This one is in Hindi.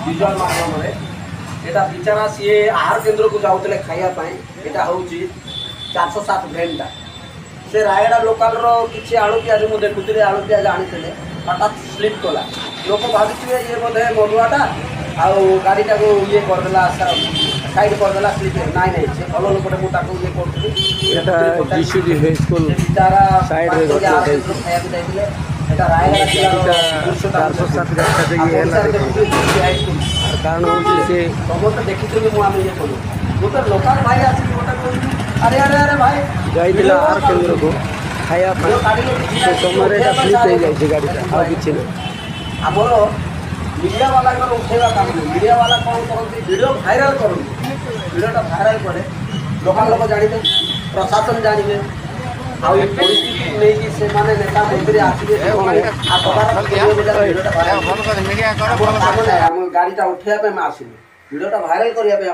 विजुआल माध्यम एटा बिचारा सी आहार केन्द्र को जाऊे खायापी यहाँ हूँ 407 भेनटा से रायगड़ा लोकाल किसी आलू पिज मुझे देखुरी आलू पिज आनी हठात स्लीप कला लोक भावी ये बोधे मधुआटा आउ गाड़ीटा को ये करदेला साइड करदेला स्लीप नाई नाई से भल लोकटे मुझे ये करी बिचारा कारण समस्त देखी मुझे ये कलु गोटे लोकाल भाई आसिक गोटे अरे अरे अरे भाई जाइए आहार केन्द्र को खाया समय स्लीप हो गाड़ी आ कि आमर मीडिया वाला उठेगा काम नहीं मीडिया वाला कौन करते वीडियो भाइराल करते वीडियोटा भाइराल करे लोकाल लोक जानते प्रशासन जानवे आ परिस्थिति नहीं से माने नेता मंत्री आसवे गाड़ीटा उठेगा आसलु वीडियोटा भाइराल करने